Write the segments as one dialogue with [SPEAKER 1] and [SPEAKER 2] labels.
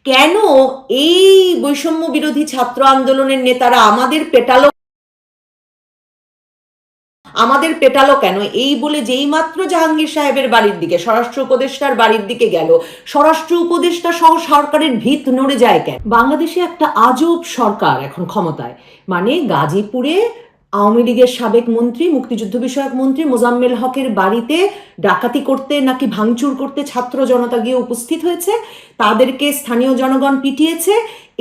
[SPEAKER 1] কেন এই বৈষম্য বিরোধী ছাত্র আন্দোলনের নেতারা আমাদের পেটালো কেন, এই বলে যেই মাত্র জাহাঙ্গীর সাহেবের বাড়ির দিকে, স্বরাষ্ট্র উপদেষ্টার বাড়ির দিকে গেল, স্বরাষ্ট্র উপদেষ্টা সহ সরকারের ভিত নড়ে যায় কেন? বাংলাদেশে একটা আজব সরকার এখন ক্ষমতায়, মানে গাজীপুরে আওয়ামী লীগের সাবেক মন্ত্রী, মুক্তিযুদ্ধ বিষয়ক মন্ত্রী মোজাম্মেল হকের বাড়িতে ডাকাতি করতে নাকি ভাঙচুর করতে ছাত্র জনতা গিয়ে উপস্থিত হয়েছে, তাদেরকে স্থানীয় জনগণ পিটিয়েছে।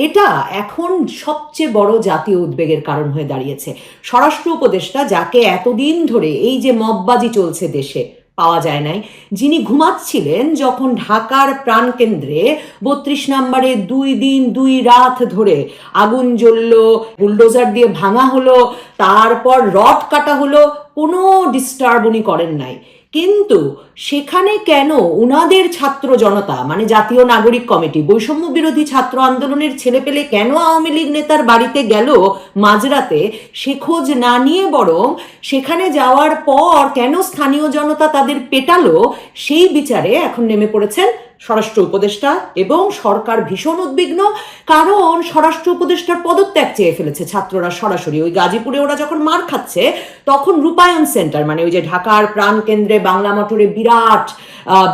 [SPEAKER 1] এটা এখন সবচেয়ে বড় জাতীয় উদ্বেগের কারণ হয়ে দাঁড়িয়েছে। স্বরাষ্ট্র উপদেষ্টা, যাকে এতদিন ধরে এই যে মববাজি চলছে দেশে, পাওয়া যায় নাই, যিনি ঘুমাচ্ছিলেন যখন ঢাকার প্রাণকেন্দ্রে ৩২ নম্বরে 2 দিন 2 রাত ধরে আগুন জ্বলল, বুলডোজার দিয়ে ভাঙা হলো, তারপর রড কাটা হলো, কোনো ডিস্টার্ব উনি করেন নাই। কিন্তু সেখানে কেন উনাদের ছাত্র জনতা, মানে জাতীয় নাগরিক কমিটি, বৈষম্য বিরোধী ছাত্র আন্দোলনের ছেলেপেলে কেন আওয়ামী লীগ নেতার বাড়িতে গেল মাঝরাতে, সে খোঁজ না নিয়ে বরং সেখানে যাওয়ার পর কেন স্থানীয় জনতা তাদের পেটালো, সেই বিচারে এখন নেমে পড়েছেন স্বরাষ্ট্র উপদেষ্টা এবং সরকার ভীষণ উদ্বিগ্ন। কারণ স্বরাষ্ট্র উপদেষ্টার পদত্যাগ চেয়ে ফেলেছে ছাত্ররা সরাসরি। ওই গাজীপুরে ওরা যখন মার খাচ্ছে, তখন রূপায়ণ সেন্টার, মানে ওই যে ঢাকার প্রাণকেন্দ্রে বাংলা মোটরে বিরাট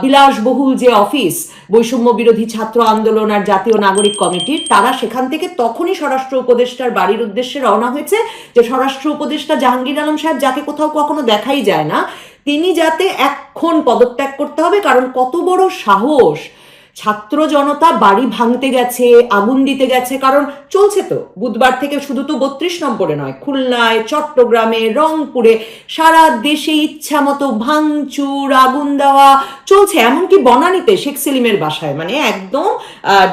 [SPEAKER 1] বিলাসবহুল যে অফিস বৈষম্য বিরোধী ছাত্র আন্দোলন আর জাতীয় নাগরিক কমিটির, তারা সেখান থেকে তখনই স্বরাষ্ট্র উপদেষ্টার বাড়ির উদ্দেশ্যে রওনা হয়েছে, যে স্বরাষ্ট্র উপদেষ্টা জাহাঙ্গীর আলম সাহেব, যাকে কোথাও কখনো দেখাই যায় না, তিনি যাতে এখন পদত্যাগ করতে হবে। কারণ কত বড় সাহস, ছাত্র জনতা বাড়ি ভাঙতে গেছে, আগুন দিতে গেছে। কারণ চলছে তো বুধবার থেকে, শুধু তো ৩২ নম্বরে নয়, খুলনায়, চট্টগ্রামে, রংপুরে, সারা দেশে ইচ্ছা মতো ভাঙচুর, আগুন দেওয়া চলছে। এমনকি বনানীতে শেখ সেলিমের বাসায়, মানে একদম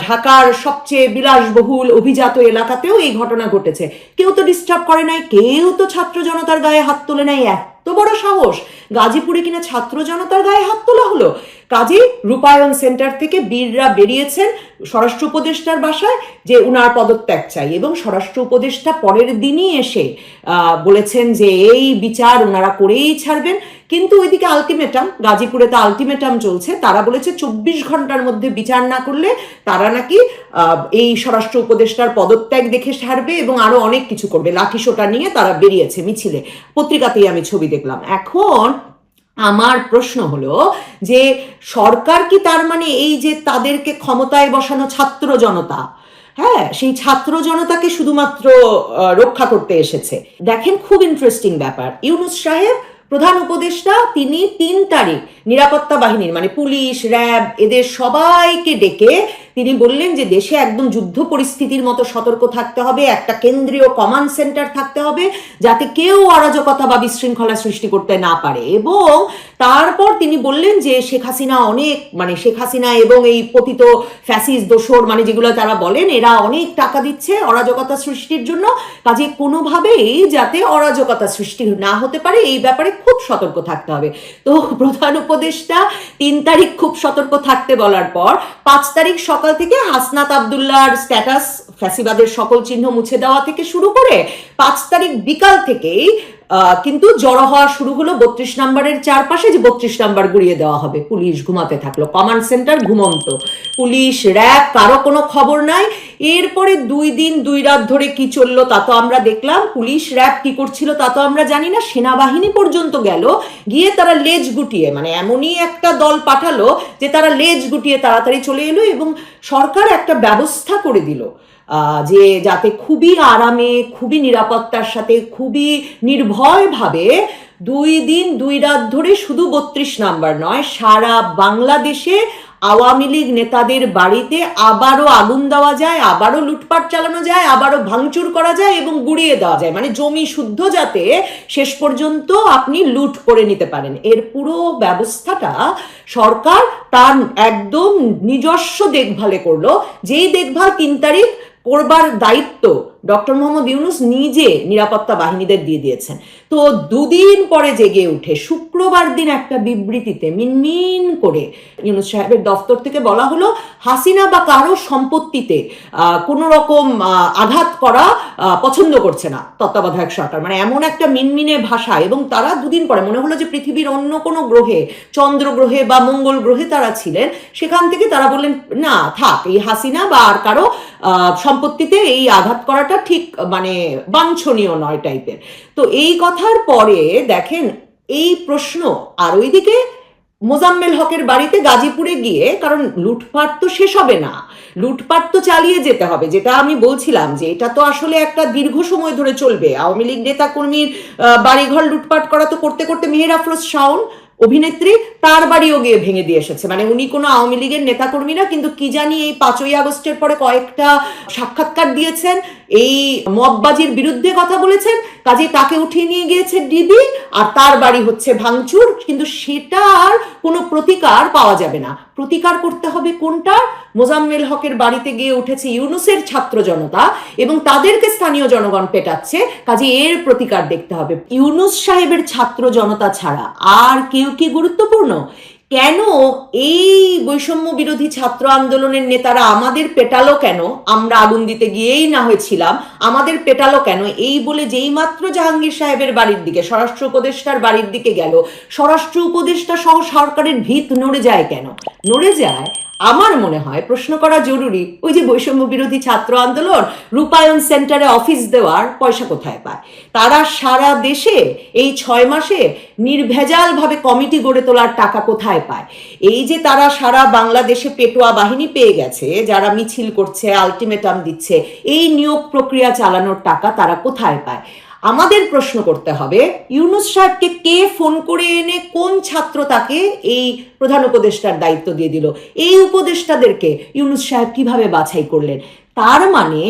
[SPEAKER 1] ঢাকার সবচেয়ে বিলাসবহুল অভিজাত এলাকাতেও এই ঘটনা ঘটেছে। কেউ তো ডিস্টার্ব করে নাই, কেউ তো ছাত্র জনতার গায়ে হাত তোলে নাই। এত বড় সাহস, গাজীপুরে কিনা ছাত্র জনতার গায়ে হাত তোলা হলো। কাজী রূপায়ণ সেন্টার থেকে বীররা বেরিয়েছেন স্বরাষ্ট্র উপদেষ্টার বাসায় যে উনার পদত্যাগ চাই, এবং স্বরাষ্ট্র উপদেষ্টা পরের দিনই এসে বলেছেন যে এই বিচার ওনারা করেই ছাড়বেন। কিন্তু ওইদিকে আলটিমেটাম, গাজীপুরে তো আলটিমেটাম চলছে, তারা বলেছে 24 ঘন্টার মধ্যে বিচার না করলে তারা নাকি এই স্বরাষ্ট্র উপদেষ্টার পদত্যাগ দেখে ছাড়বে এবং আরো অনেক কিছু করবে। লাঠিসোঁটা নিয়ে তারা বেরিয়েছে মিছিলে, পত্রিকাতেই আমি ছবি দেখলাম। এখন আমার প্রশ্ন হলো যে সরকার কি তার মানে এই যে তাদেরকে ক্ষমতায় বসানো ছাত্র জনতা, হ্যাঁ, সেই ছাত্র জনতাকে শুধুমাত্র রক্ষা করতে এসেছে? দেখেন, খুব ইন্টারেস্টিং ব্যাপার। ইউনূস সাহেব প্রধান উপদেষ্টা, তিনি 3 তারিখ নিরাপত্তা বাহিনীর, মানে পুলিশ, র্যাব, এদের সবাইকে ডেকে তিনি বললেন যে দেশে একদম যুদ্ধ পরিস্থিতির মতো সতর্ক থাকতে হবে, একটা কেন্দ্রীয় কমান্ড সেন্টার থাকতে হবে যাতে কেউ অরাজকতা বা বিশৃঙ্খলা সৃষ্টি করতে না পারে। এবং তারপর তিনি বললেন যে শেখ হাসিনা এবং এই পতিত ফ্যাসিস্ট দোসর, মানে যেগুলো তারা বলেন, এরা অনেক টাকা দিচ্ছে অরাজকতা সৃষ্টির জন্য, কাজে কোনোভাবেই যাতে অরাজকতা সৃষ্টি না হতে পারে এই ব্যাপারে খুব সতর্ক থাকতে হবে। তো প্রধান উপদেষ্টা 3 তারিখ খুব সতর্ক থাকতে বলার পর 5 তারিখ সকাল থেকে হাসনাত আবদুল্লাহর স্ট্যাটাস, ফ্যাসিবাদের সকল চিহ্ন মুছে দেওয়া থেকে শুরু করে 5 তারিখ বিকাল থেকেই কিন্তু জড়ো হওয়া শুরু হলো 32 নম্বরের চারপাশে, যে 32 নম্বর গুড়িয়ে দেওয়া হবে। পুলিশ ঘুমাতে থাকলো, কমান্ড সেন্টার ঘুমন্ত, পুলিশ, র্যাব, কারো কোনো খবর নাই। এরপরে 2 দিন 2 রাত ধরে কি চললো তা তো আমরা দেখলাম। পুলিশ, র্যাব কি করছিল তা তো আমরা জানি না। সেনাবাহিনী পর্যন্ত গেল, গিয়ে তারা লেজ গুটিয়ে, মানে এমনই একটা দল পাঠালো যে তারা লেজ গুটিয়ে তাড়াতাড়ি চলে এলো, এবং সরকার একটা ব্যবস্থা করে দিল যে যাতে খুবই আরামে, খুবই নিরাপত্তার সাথে, খুবই নির্ভয়ভাবে 2 দিন 2 রাত ধরে শুধু 32 নাম্বার নয়, সারা বাংলাদেশে আওয়ামী লীগ নেতাদের বাড়িতে আবারও আগুন দেওয়া যায়, আবারও লুটপাট চালানো যায়, আবারও ভাঙচুর করা যায় এবং গুড়িয়ে দেওয়া যায়, মানে জমি শুদ্ধ যাতে শেষ পর্যন্ত আপনি লুট করে নিতে পারেন। এর পুরো ব্যবস্থাটা সরকার তার একদম নিজস্ব দেখভালে করলো, যেই দেখভাল 3 তারিখ করবার দায়িত্ব ডক্টর মোহাম্মদ ইউনূস নিজে নিরাপত্তা বাহিনীদের দিয়ে দিয়েছেন। তো দুদিন পরে জেগে উঠে শুক্রবার দিন একটা বিবৃতিতে মিনমিন করে ইউনূস সাহেবের দফতর থেকে বলা হলো হাসিনা বা কারো সম্পত্তিতে কোনো রকম আঘাত করা পছন্দ করছে না তত্ত্বাবধায়ক সরকার, মানে এমন একটা মিনমিনে ভাষা। এবং তারা দুদিন পরে মনে হলো যে পৃথিবীর অন্য কোনো গ্রহে, চন্দ্র গ্রহে বা মঙ্গল গ্রহে তারা ছিলেন, সেখান থেকে তারা বললেন না থাক, এই হাসিনা বা আর কারো সম্পত্তিতে এই আঘাত করাটা ঠিক মানে বাঞ্ছনীয় নয় টাইপের। তো এই কথার পরে দেখেন এই প্রশ্ন, আর ওইদিকে মোজাম্মেল হকের বাড়িতে গাজীপুরে গিয়ে, কারণ লুটপাট তো শেষ হবে না, লুটপাট তো চালিয়ে যেতে হবে, যেটা আমি বলছিলাম যে এটা তো আসলে একটা দীর্ঘ সময় ধরে চলবে। আওয়ামী লীগ নেতা কর্মীর বাড়িঘর লুটপাট করা তো করতে করতে মেহের আফরোজ শাওন অভিনেত্রী তার বাড়িও গিয়ে ভেঙে দিয়ে এসেছে। মানে উনি কোনো আওয়ামী লীগের নেতাকর্মী না, কিন্তু কি জানি এই 5ই আগস্টের পরে কয়েকটা সাক্ষাৎকার দিয়েছেন, এই মববাজির বিরুদ্ধে কথা বলেছেন, কাজে তাকে উঠিয়ে নিয়ে গিয়েছে ডিবি, আর তার বাড়ি হচ্ছে ভাঙচুর। কিন্তু সেটার কোনো প্রতিকার পাওয়া যাবে না। প্রতিকার করতে হবে কোনটা? মোজাম্মেল হকের বাড়িতে গিয়ে উঠেছে ইউনূসের ছাত্র জনতা এবং তাদেরকে স্থানীয় জনগণ পেটাচ্ছে, কাজে এর প্রতিকার দেখতে হবে। ইউনূস সাহেবের ছাত্র জনতা ছাড়া আর কেউ কি গুরুত্বপূর্ণ? কেন এই বৈষম্য বিরোধী ছাত্র আন্দোলনের নেতারা আমাদের পেটালো কেন? আমরা আগুন দিতে গিয়েই না হয়েছিলাম, আমাদের পেটালো কেন এই বলে যেই মাত্র জাহাঙ্গীর সাহেবের বাড়ির দিকে, স্বরাষ্ট্র উপদেষ্টার বাড়ির দিকে গেল, স্বরাষ্ট্র উপদেষ্টা সহ সরকারের ভিত নড়ে যায় কেন? নড়ে যায় আমার মনে হয় প্রশ্ন করা জরুরি, ওই যে বৈষম্য বিরোধী ছাত্র আন্দোলন রূপায়ণ সেন্টারে অফিস দেওয়ার পয়সা কোথায় পায়? তারা সারা দেশে এই 6 মাসে নির্ভেজাল ভাবে কমিটি গড়ে তোলার টাকা কোথায় পায়? এই যে তারা সারা বাংলাদেশে পেটোয়া বাহিনী পেয়ে গেছে, যারা মিছিল করছে, আলটিমেটাম দিচ্ছে, এই নিয়োগ প্রক্রিয়া চালানোর টাকা তারা কোথায় পায়? আমাদের প্রশ্ন করতে হবে ইউনূস সাহেবকে কে ফোন করে এনে কোন ছাত্র তাকে এই প্রধান উপদেষ্টার দায়িত্ব দিয়ে দিল? এই উপদেষ্টাদেরকে ইউনূস সাহেব কিভাবে বাছাই করলেন? তার মানে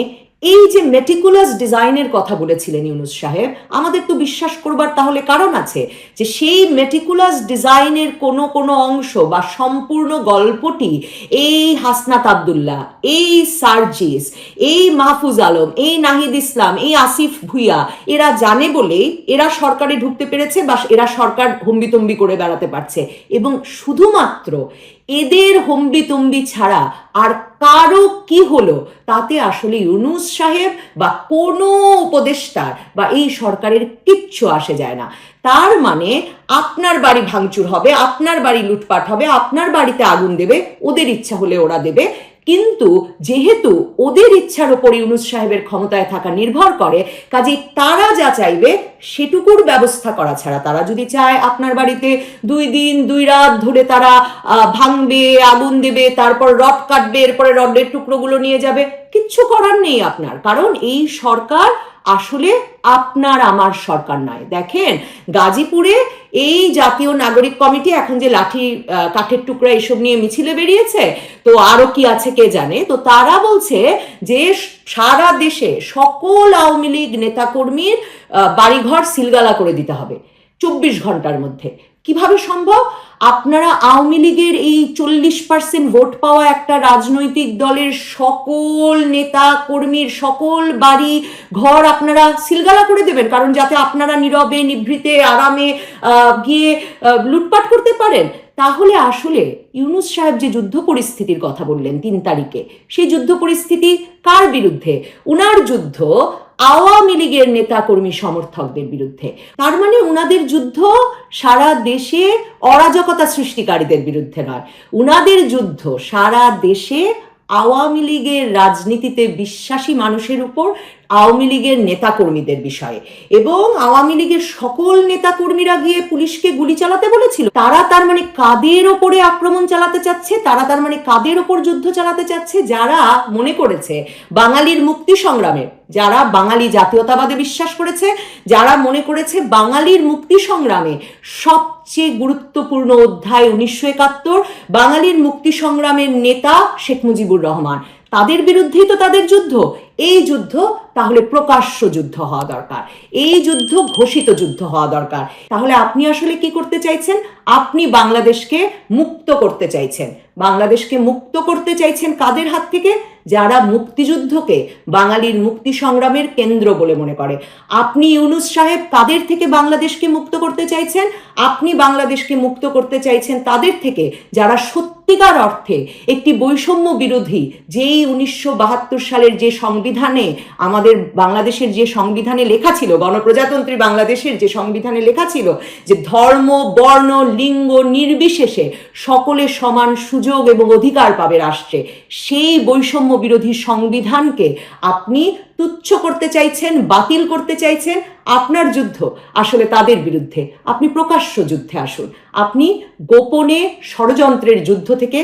[SPEAKER 1] এই যে মেটিকুলাস ডিজাইনের কথা বলেছিলেন ইউনূস সাহেব, আমাদের তো বিশ্বাস করবার তাহলে কারণ আছে যে সেই মেটিকুলাস ডিজাইনের কোনো কোনো অংশ বা সম্পূর্ণ গল্পটি এই হাসনাত আব্দুল্লাহ, এই সার্জিস, এই মাহফুজ আলম, এই নাহিদ ইসলাম, এই আসিফ ভুইয়া এরা জানে বলেই এরা সরকারে ঢুকতে পেরেছে বা এরা সরকার হম্বিতম্বি করে বেড়াতে পারছে। এবং শুধুমাত্র এদের হম্বিতম্বি ছাড়া আর কারো কি হলো তাতে আসলে ইউনূস সাহেব বা কোনো উপদেষ্টার বা এই সরকারের কিচ্ছু আসে যায় না। তার মানে আপনার বাড়ি ভাঙচুর হবে, আপনার বাড়ি লুটপাট হবে, আপনার বাড়িতে আগুন দেবে, ওদের ইচ্ছা হলে ওরা দেবে। কিন্তু যেহেতু ওদের ইচ্ছার উপর ইউনূস সাহেবের ক্ষমতায় থাকা নির্ভর করে, কাজে তারা যা চাইবে সেটুকুর ব্যবস্থা করা ছাড়া, তারা যদি চায় আপনার বাড়িতে 2 দিন 2 রাত ধরে তারা ভাঙবে, আগুন দেবে, তারপর রড কাটবে, এরপরে রডের টুকরোগুলো নিয়ে যাবে, কিচ্ছু করার নেই আপনার, কারণ এই সরকার আসলে আপনার আমার সরকার নয়। দেখেন গাজীপুরে এই জাতীয় নাগরিক কমিটি এখন যে লাঠি কাঠের টুকরা এসব নিয়ে মিছিলে বেরিয়েছে, তো আরো কি আছে কে জানে, তো তারা বলছে যে সারা দেশে সকল আওয়ামী লীগ নেতাকর্মীর বাড়িঘর সিলগালা করে দিতে হবে 24 ঘন্টার মধ্যে। কিভাবে সম্ভব? আপনারা আওয়ামী লীগের এই 40% ভোট পাওয়া একটা রাজনৈতিক দলের সকল নেতা কর্মীর সকল বাড়ি ঘর আপনারা সিলগালা করে দেবেন, কারণ যাতে আপনারা নীরবে নিভৃতে আরামে গিয়ে লুটপাট করতে পারেন। তাহলে আসলে ইউনূস সাহেব যে যুদ্ধ পরিস্থিতির কথা বললেন 3 তারিখে, সেই যুদ্ধ পরিস্থিতি কার বিরুদ্ধে? উনার যুদ্ধ আওয়ামী লীগের নেতা কর্মী সমর্থকদের বিরুদ্ধে। তার মানে উনাদের যুদ্ধ সারা দেশে অরাজকতা সৃষ্টিকারীদের বিরুদ্ধে নয়, উনাদের যুদ্ধ সারা দেশে আওয়ামী লীগের রাজনীতিতে বিশ্বাসী মানুষের উপর, আওয়ামী লীগের নেতাকর্মীদের বিষয়ে। এবং আওয়ামী লীগের সকল নেতাকর্মীরা গিয়ে পুলিশকে গুলি চালাতে বলেছিল। তারা তার মানে কাদের ওপরে আক্রমণ চালাতে চাচ্ছে? তারা তার মানে কাদের ওপর যুদ্ধ চালাতে চাচ্ছে? যারা মনে করেছে বাঙালির মুক্তি সংগ্রামে, যারা বাঙালি জাতীয়তাবাদে বিশ্বাস করেছে, যারা মনে করেছে বাঙালির মুক্তি সংগ্রামে সবচেয়ে গুরুত্বপূর্ণ অধ্যায় 1971, বাঙালির মুক্তি সংগ্রামের নেতা শেখ মুজিবুর রহমান, তাদের বিরুদ্ধেই তো তাদের যুদ্ধ। এই যুদ্ধ তাহলে প্রকাশ্য যুদ্ধ হওয়া দরকার, এই যুদ্ধ ঘোষিত যুদ্ধ হওয়া দরকার। তাহলে আপনি আসলে কি করতে চাইছেন? আপনি বাংলাদেশকে মুক্ত করতে চাইছেন। বাংলাদেশকে মুক্ত করতে চাইছেন কাদের হাত থেকে? যারা মুক্তিযুদ্ধকে বাঙালির মুক্তি সংগ্রামের কেন্দ্র বলে মনে করে। আপনি ইউনূস সাহেব তাদের থেকে বাংলাদেশকে মুক্ত করতে চাইছেন, আপনি বাংলাদেশকে মুক্ত করতে চাইছেন তাদের থেকে যারা সত্যিকার অর্থে একটি বৈষম্য বিরোধী, যেই 1972 সালের যে সংবিধানে, আমাদের বাংলাদেশের যে সংবিধানে লেখা ছিল, গণপ্রজাতন্ত্রী বাংলাদেশের যে সংবিধানে লেখা ছিল যে ধর্ম, বর্ণ, লিঙ্গ নির্বিশেষে সকলে সমান সুযোগ এবং অধিকার পাবে রাষ্ট্রে, সেই বৈষম্য বিরোধী সংবিধানকে আপনি তুচ্ছ করতে চাইছেন, বাতিল করতে চাইছেন। আপনার যুদ্ধ আসলে তাদের বিরুদ্ধে। আপনি প্রকাশ্য যুদ্ধে আসুন, আপনি গোপনে ষড়যন্ত্রের যুদ্ধ থেকে